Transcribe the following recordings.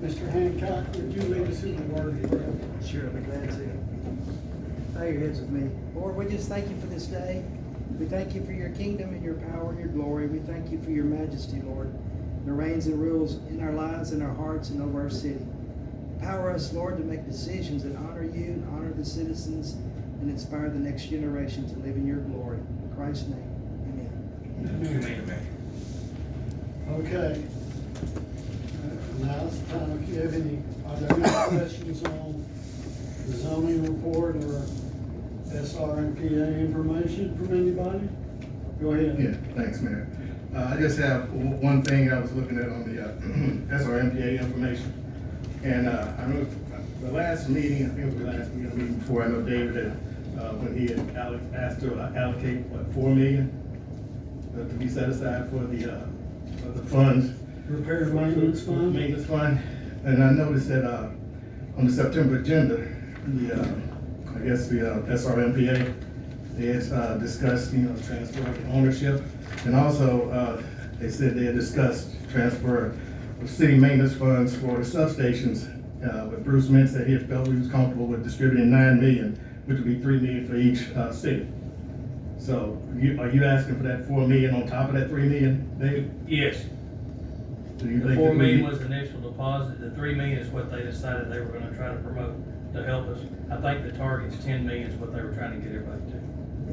Mr. Hancock, would you lead us in the word of prayer? Sure, I'll be glad to. Bow your heads with me. Lord, we just thank you for this day. We thank you for your kingdom and your power and your glory. We thank you for your majesty, Lord, the reigns and rules in our lives, in our hearts, and over our city. Empower us, Lord, to make decisions that honor you and honor the citizens and inspire the next generation to live in your glory. In Christ's name, amen. Amen. Okay. Now it's the time, if you have are there any questions on the zoning report or SRMPA information from anybody? Go ahead. Yeah, thanks, Mayor. I just have one thing I was looking at on the SRMPA information. And I know the last meeting, I think it was the last meeting before, I know David had, when he had asked to allocate, what, $4 million to be set aside for the funds. Repair and maintenance fund? Maintenance fund. And I noticed that on the September agenda, I guess the SRMPA, they had discussed, transfer of ownership. And also, they said they had discussed transfer of city maintenance funds for the substations. With Bruce Mintz said he felt he was comfortable with distributing $9 million, which would be $3 million for each city. So, are you asking for that $4 million on top of that $3 million, David? Yes. Do you The think $4 it million would was the initial deposit. The $3 million is what they decided they were gonna try to promote to help us. I think the target's $10 million is what they were trying to get everybody to.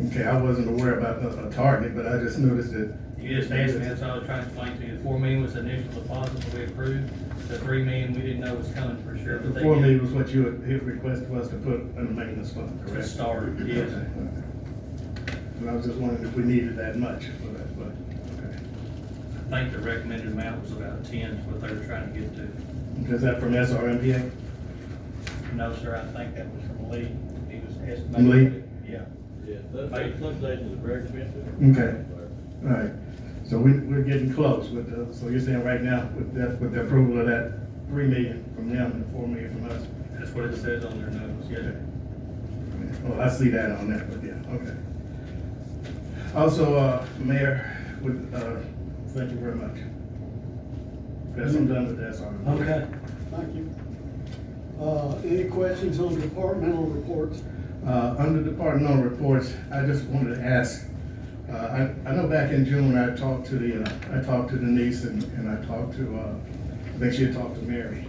Okay, I wasn't aware about a target, but I just noticed that. You just asked me, that's all I was trying to explain to you. The $4 million was the initial deposit that we approved. The $3 million, we didn't know was coming for sure. The but they $4 did. million was what you had requested was to put in the maintenance fund, To correct? start, yes. Okay. And I was just wondering if we needed that much for that, but, okay. I think the recommended amount was about 10 is what they were trying to get to. Is that from SRMPA? No, sir, I think that was from Lee. He was estimating. From Lee? Yeah. Yeah, those substations are very expensive. Okay. All right, so we're getting close with so you're saying right now with the approval of that $3 million from them and $4 million from us? That's what it says on their notes, yes. Well, I see that on that, but yeah, okay. Also, Mayor, thank you very much. Guess I'm done with that, sorry. Okay, thank you. Any questions on departmental reports? Under departmental reports, I just wanted to ask, I know back in June, I talked to Denise and I talked to, I think she had talked to Mary.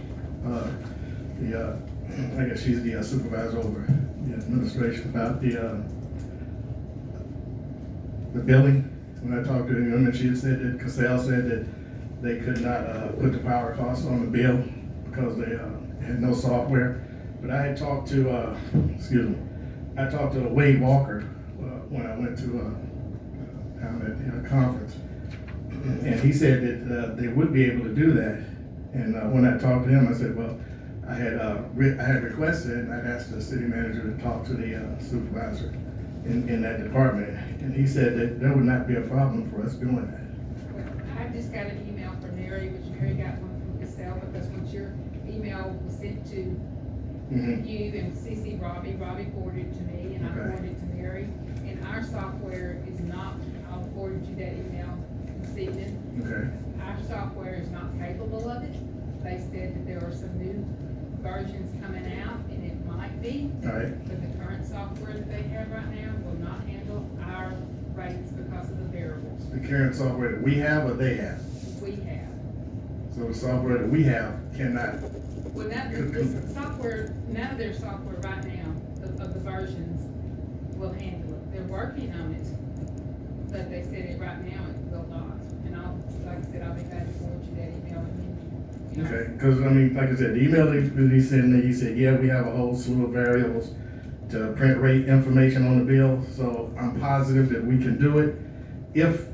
I guess she's the supervisor over the administration about the billing. When I talked to them, and she had said that Cassell said that they could not put the power costs on the bill because they had no software. But I had talked to, I talked to Wade Walker when I went to down at the conference, and he said that they would be able to do that. And when I talked to him, I said, well, I had requested it, and I'd asked the city manager to talk to the supervisor in that department, and he said that there would not be a problem for us doing that. I just got an email from Mary, which Mary got one from Cassell, because once your email was sent to you and CC Robbie forwarded it to me, and I forwarded it to Mary. And our software is not, I'll forward you that email this evening. Okay. Our software is not capable of it. They said that there are some new versions coming out, and it might be. All right. But the current software that they have right now will not handle our rates because of the variables The current software that we have or they have? we have. So the software that we have cannot. Well, this software, none of their software right now, of the versions, will handle it. They're working on it, but they said it right now it will not. And like I said, I'll be glad to forward you that email. And then, Okay, because I mean, like I said, the email that he sent me, he said, yeah, we have a whole slew of variables to print rate information on the bill. So I'm positive that we can do it if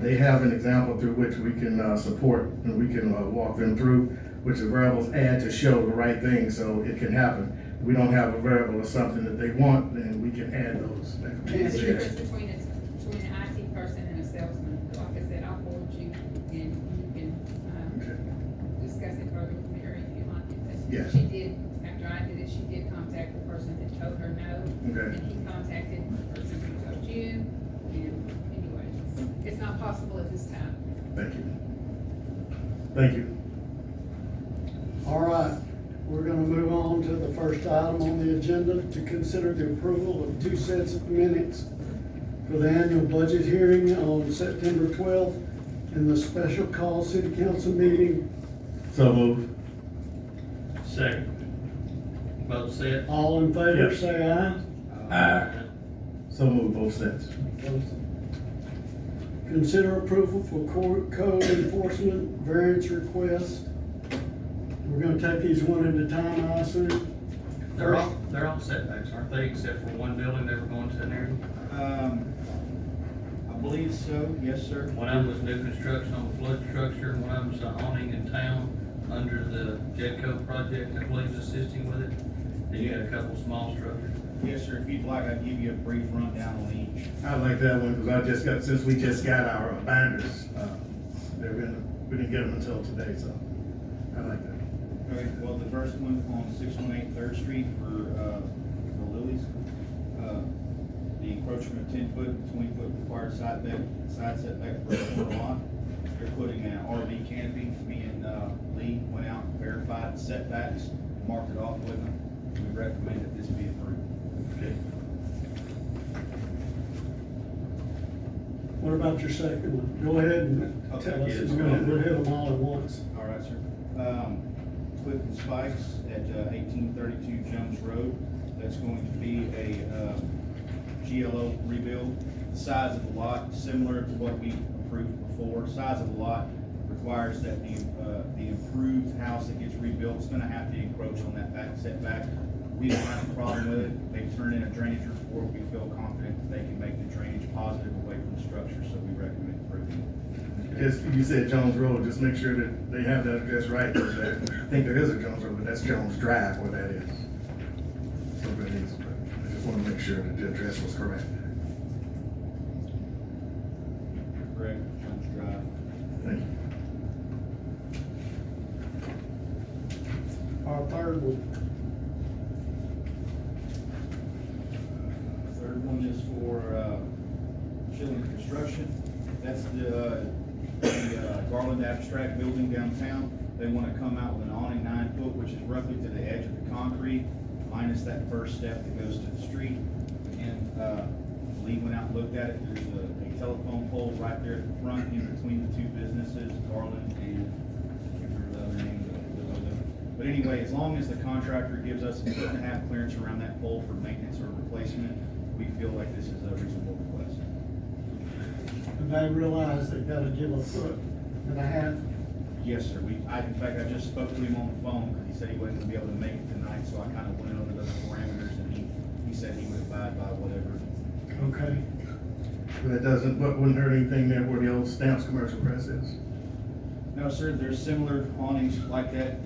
they have an example through which we can support and we can walk them through, which the variables add to show the right thing so it can happen. If we don't have a variable or something that they want, then we can add those. That can be There's a there. difference between an IT person and a salesman. Like I said, I'll forward you and you can discuss it further with Mary if you like it. But Yeah. she did, after I did it, she did contact the person that told her no. Okay. And he contacted the person who told you. And anyway, it's not possible at this time. Thank you. Thank you. All right, we're gonna move on to the first item on the agenda to consider the approval of 2 sets of minutes for the annual budget hearing on September 12th and the special call city council meeting. So move. Second. Both set? All in favor, Yes. say aye. Aye. So move both sets. Consider approval for code enforcement variance request. We're gonna take these one at a time, I assume. They're all setbacks, aren't they, except for one building they were going to an area? I believe so, yes, sir. One of them was new construction on the flood structure, and one of them's an awning in town under the Jedco project, I believe, is assisting with it. Then you got a couple small structures. Yes, sir, if you'd like, I'd give you a brief rundown on each. I like that one because since we just got our binders, we didn't get them until today, so I like that. Okay, well, the first one on 618 3rd Street for Lily's. The encroachment of 10-foot, 20-foot required side setback for a corner lot. They're putting an RV canopy. Me and Lee went out and verified the setbacks, marked it off with them. We recommend that this be approved. Okay. What about your second one? Go ahead and Okay, tell us, yes, we'll go ahead. hit them all at once. All right, sir. Clifton Spikes at 1832 Jones Road. That's going to be a GLO rebuild. The size of the lot, similar to what we approved before. Size of the lot requires that the improved house that gets rebuilt is gonna have to encroach on that back setback. We don't have a problem with it. They've turned in a drainage report. We feel confident that they can make the drainage positive away from the structure, so we recommend approving it. Just, you said Jones Road, just make sure that they have that address right, because I think there is a Jones Road, but that's Jones Drive where that is. So it is, but I just want to make sure that the address was correct. Correct, Jones Drive. Thank you. Our third one. Third one is for Schilling Construction. That's the Garland Abstract Building downtown. They want to come out with an awning 9 foot, which is roughly to the edge of the concrete, minus that first step that goes to the street. And Lee went out and looked at it. There's a telephone pole right there at the front in between the two businesses, Garland and, I can't remember the other name, the logo. But anyway, as long as the contractor gives us a 1.5 clearance around that pole for maintenance or replacement, we feel like this is a reasonable request. And they realize they've gotta give a 1.5 foot. Yes, sir. In fact, I just spoke to him on the phone, because he said he wasn't gonna be able to make it tonight, so I kind of went over those parameters, and he said he would abide by whatever. Okay. But wouldn't hurt anything there where the old Stamps commercial press is. No, sir, there's similar awnings like that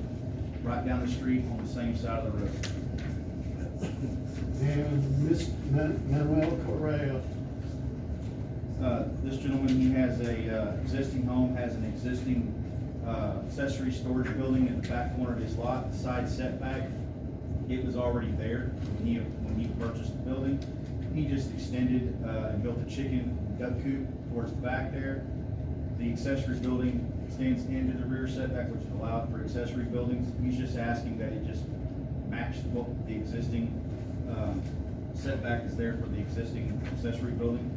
right down the street on the same side of the road. And Ms. Manuel Correa. This gentleman, he has a existing home, has an existing accessory storage building in the back corner of his lot, the side setback. It was already there when he purchased the building. He just extended and built a chicken duck coop towards the back there. The accessory building extends into the rear setback, which is allowed for accessory buildings. He's just asking that it just match what the existing setback is there for the existing accessory building.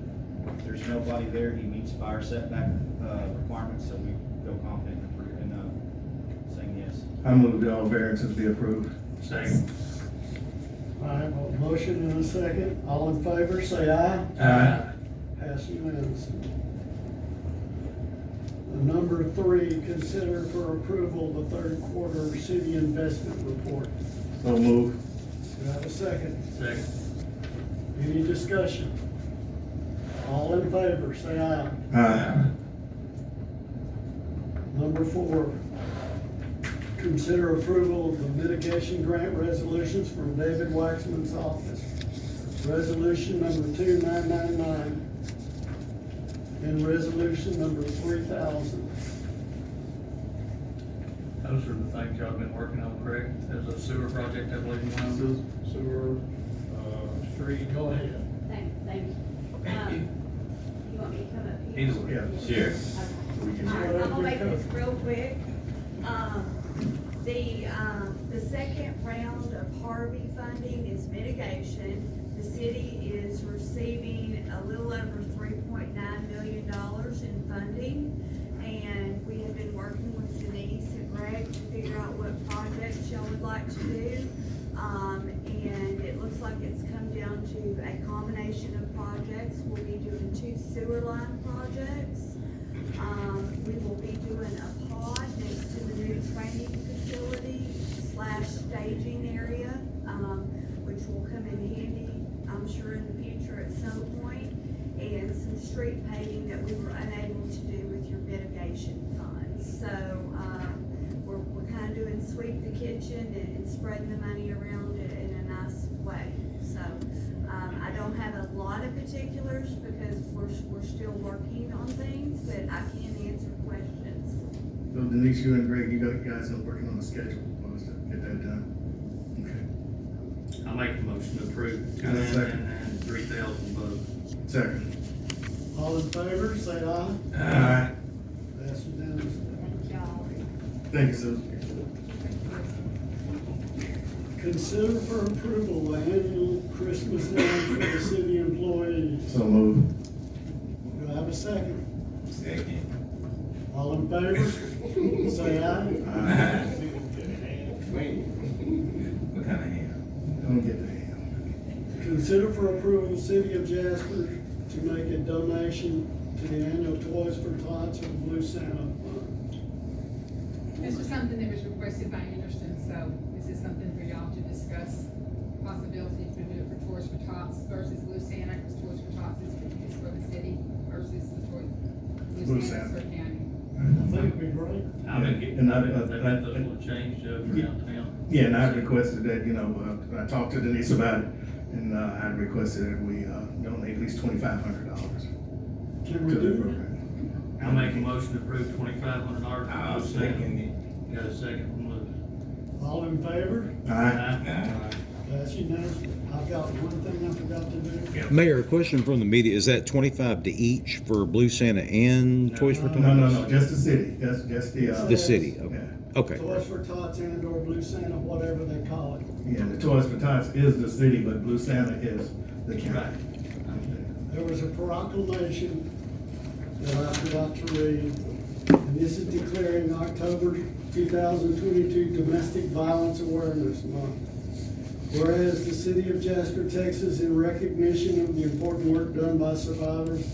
If there's nobody there, he meets fire setback requirements, so we feel confident in saying yes. I move that all variances be approved. Second. I have a motion and a second. All in favor, say aye. Aye. Pass unanimously. Number 3, consider for approval the third quarter city investment report. So move. Do I have a second? Second. Any discussion? All in favor, say aye. Aye. Number 4, consider approval of the mitigation grant resolutions from David Waxman's office. Resolution number 2999 and resolution number 3000. Those are the things y'all been working on, correct? There's a sewer project, I believe, in one of those. Sewer, street, go ahead. Thank you. You want me to come up here? Either way. Yeah. Sure. We can- All right, I'm gonna make this real quick. The second round of Harvey funding is mitigation. The city is receiving a little over $3.9 million in funding. And we have been working with Denise and Greg to figure out what projects y'all would like to do. And it looks like it's come down to a combination of projects. We'll be doing 2 sewer line projects. We will be doing a pod next to the new training facility / staging area, which will come in handy, I'm sure, in the future at some point, and some street paving that we were unable to do with your mitigation funds. So, we're kind of doing sweep the kitchen and spreading the money around in a nice way. So, I don't have a lot of particulars because we're still working on things, but I can answer questions. So Denise, you and Greg, you guys are working on the schedule for us to get that done. Okay. I'll make a motion to approve And a second. and 3,000 both. Second. All in favor, say aye. Aye. Pass unanimously. Thank y'all. Thank you, Susan. Consider for approval the annual Christmas lunch for the city employees. So move. Do I have a second? Second. All in favor, say aye. Wait. What kind of ham? Don't get the ham. Consider for approval, City of Jasper to make a donation to the annual Toys for Tots or Blue Santa Fund. This was something that was requested by Anderson, so this is something for y'all to discuss. Possibility to do it for Toys for Tots versus Blue Santa, because Toys for Tots is for the city versus the Blue Blue Santa. Santa's for county. I think it'd be great. I've been getting, And they've had those little change around town. Yeah, and I requested that, I talked to Denise about it, and I requested that we donate at least $2,500 Can we to the do program. I'll make a motion to approve $2,500. I'll second it. Got a second from Lewis. that? All in favor? Aye. Pass unanimously. I've got one thing I forgot to do. Mayor, a question from the media, is that 25 to each for Blue Santa and Toys for Tots? No, just the city, just the. The city, Yeah. okay, okay. Toys for Tots and or Blue Santa, whatever they call it. Yeah, the Toys for Tots is the city, but Blue Santa is the county. Right. There was a proclamation that I forgot to read, and this is declaring October 2022 Domestic Violence Awareness Month. Whereas the city of Jasper, Texas, in recognition of the important work done by survivors,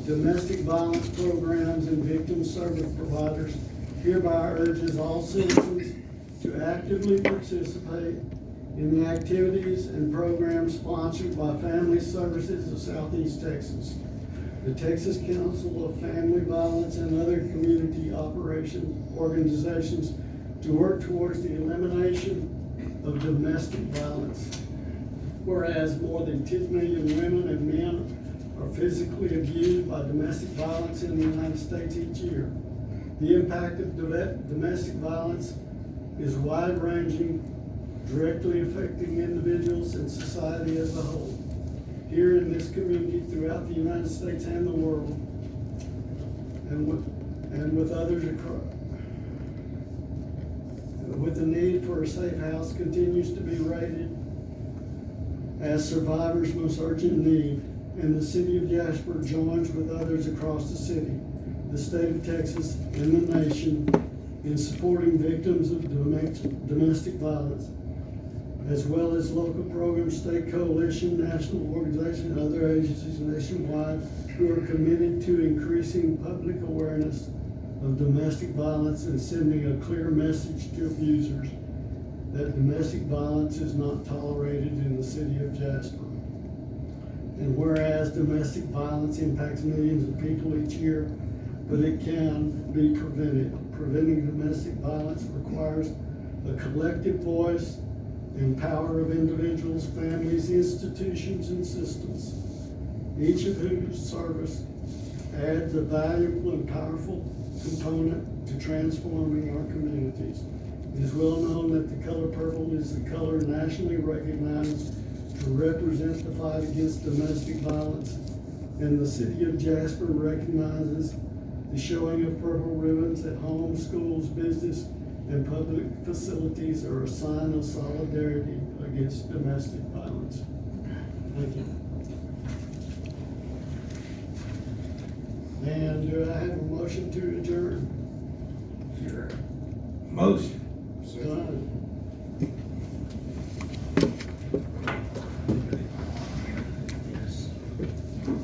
domestic violence programs, and victim service providers, hereby urges all citizens to actively participate in the activities and programs sponsored by Family Services of Southeast Texas, the Texas Council of Family Violence, and other community organizations to work towards the elimination of domestic violence. Whereas more than 10 million women and men are physically abused by domestic violence in the United States each year. The impact of domestic violence is wide-ranging, directly affecting individuals and society as a whole, here in this community, throughout the United States and the world, and with others across. With the need for a safe house continues to be rated as survivors' most urgent need, and the city of Jasper joins with others across the city, the state of Texas, and the nation in supporting victims of domestic violence, as well as local programs, state coalition, national organizations, and other agencies nationwide who are committed to increasing public awareness of domestic violence and sending a clear message to abusers that domestic violence is not tolerated in the city of Jasper. And whereas domestic violence impacts millions of people each year, but it can be prevented. Preventing domestic violence requires a collective voice and power of individuals, families, institutions, and systems, each of whose service adds a valuable and powerful component to transforming our communities. It is well known that the color purple is the color nationally recognized to represent the fight against domestic violence, and the city of Jasper recognizes the showing of purple ribbons at homes, schools, business, and public facilities are a sign of solidarity against domestic violence. Thank you. And do I have a motion to